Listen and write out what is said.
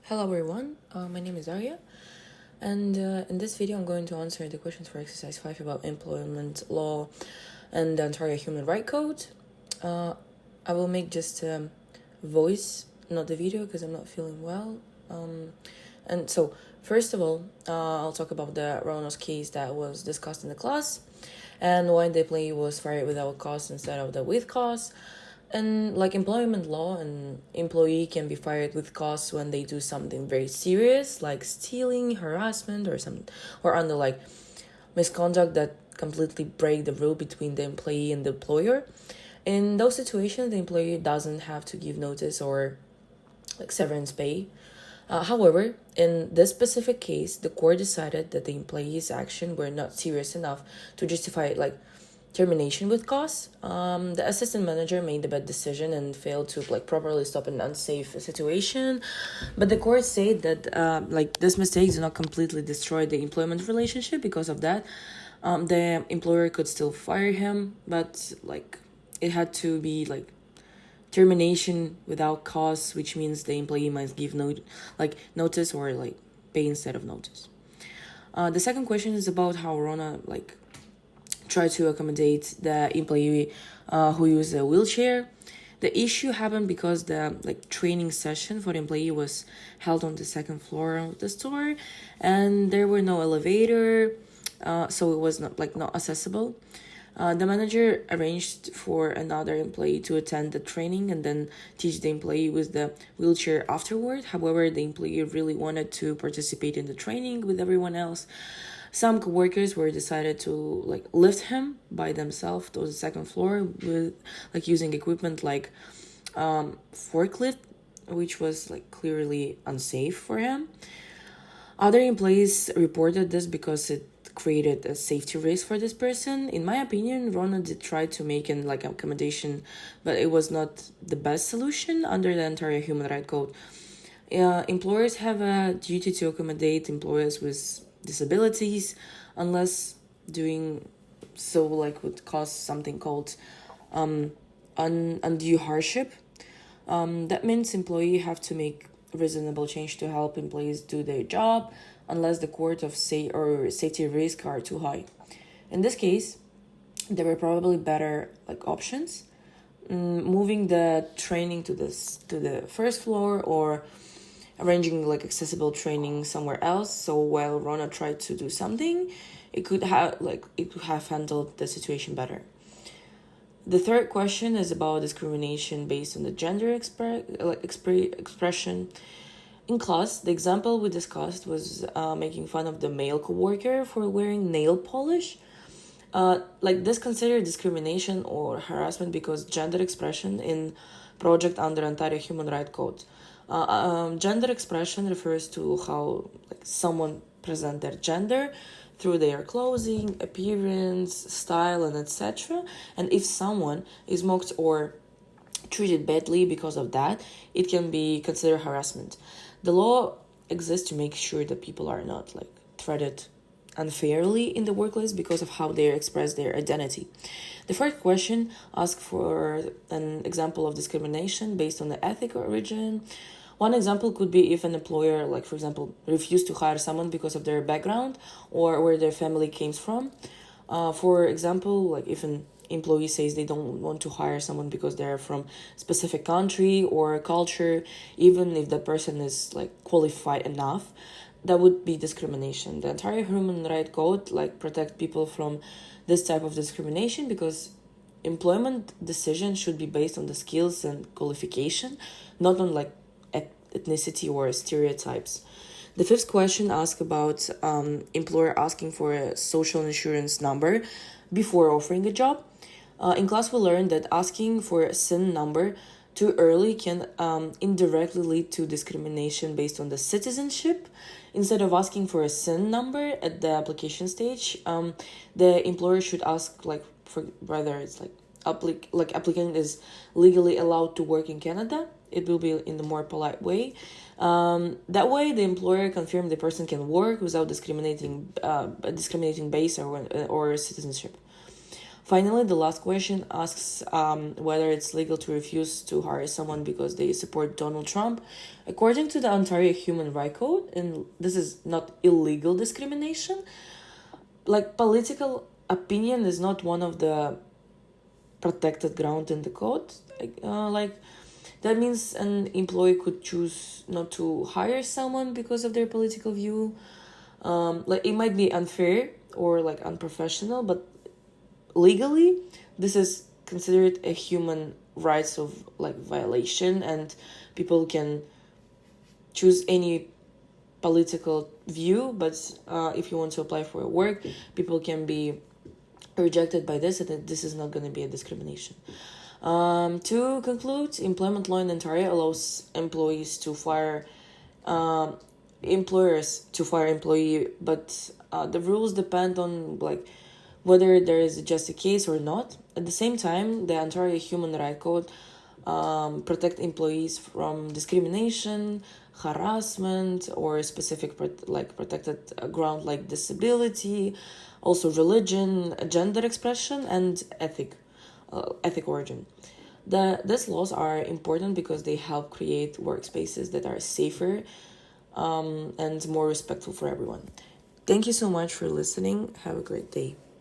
Hello everyone, my name is Arya, and in this video I'm going to answer the questions for exercise 5 about employment law and the Ontario Human Rights Code. I will make just voice, not the video, because I'm not feeling well. And so, first of all, I'll talk about the Ronos case that was discussed in the class and why the employee was fired without cause instead of the with cause. And like employment law, an employee can be fired with cause when they do something very serious, like stealing, harassment, or under like misconduct that completely break the rule between the employee and the employer. In those situations, the employee doesn't have to give notice or like severance pay. However, in this specific case, the court decided that the employee's action were not serious enough to justify like termination with cause. The assistant manager made the bad decision and failed to like properly stop an unsafe situation. But the court said that like this mistake did not completely destroy the employment relationship. Because of that, the employer could still fire him, but like it had to be like termination without cause, which means the employee must give notice or like pay instead of notice. The second question is about how Rona like try to accommodate the employee who used a wheelchair. The issue happened because the like training session for the employee was held on the second floor of the store, and there were no elevator, so it was not accessible. The manager arranged for another employee to attend the training and then teach the employee with the wheelchair afterward. However, the employee really wanted to participate in the training with everyone else. Some coworkers were decided to like lift him by themselves to the second floor with like using equipment like forklift, which was like clearly unsafe for him. Other employees reported this because it created a safety risk for this person. In my opinion, Rona did try to make an like accommodation, but it was not the best solution under the Ontario Human Rights Code. Employers have a duty to accommodate employees with disabilities, unless doing so like would cause something called undue hardship. That means employee have to make reasonable change to help employees do their job, unless the court of safety risk are too high. In this case, there were probably better like options, moving the training to the first floor or arranging like accessible training somewhere else. So while Rona tried to do something, it could have handled the situation better. The third question is about discrimination based on the gender expression. In class, the example we discussed was making fun of the male coworker for wearing nail polish. Like this considered discrimination or harassment because gender expression in project under Ontario Human Rights Code. Gender expression refers to how like someone present their gender through their clothing, appearance, style, and etc. And if someone is mocked or treated badly because of that, it can be considered harassment. The law exists to make sure that people are not like treated unfairly in the workplace because of how they express their identity. The first question asks for an example of discrimination based on the ethnic origin. One example could be if an employer, like for example, refused to hire someone because of their background or where their family came from. For example, like if an employee says they don't want to hire someone because they're from specific country or culture, even if that person is like qualified enough, that would be discrimination. The entire Human Rights Code like protect people from this type of discrimination because employment decision should be based on the skills and qualification, not on like ethnicity or stereotypes. The fifth question asks about employer asking for a social insurance number before offering a job. In class, we learned that asking for a SIN number too early can indirectly lead to discrimination based on the citizenship. Instead of asking for a SIN number at the application stage, the employer should ask like for whether it's like applicant is legally allowed to work in Canada. It will be in the more polite way. That way, the employer confirms the person can work without discriminating based or citizenship. Finally, the last question asks whether it's legal to refuse to hire someone because they support Donald Trump. According to the Ontario Human Rights Code, and this is not illegal discrimination, like political opinion is not one of the protected ground in the code. Like that means an employee could choose not to hire someone because of their political view. Like it might be unfair or like unprofessional, but legally this is considered a human rights of like violation, and people can choose any political view, but if you want to apply for a work, people can be rejected by this, and this is not going to be a discrimination. To conclude, employment law in Ontario allows employees to fire employers to fire employee, but the rules depend on like whether there is just a case or not. At the same time, the Ontario Human Rights Code protect employees from discrimination, harassment, or specific protected ground like disability, also religion, gender expression, and ethic origin. These laws are important because they help create workspaces that are safer and more respectful for everyone. Thank you so much for listening. Have a great day.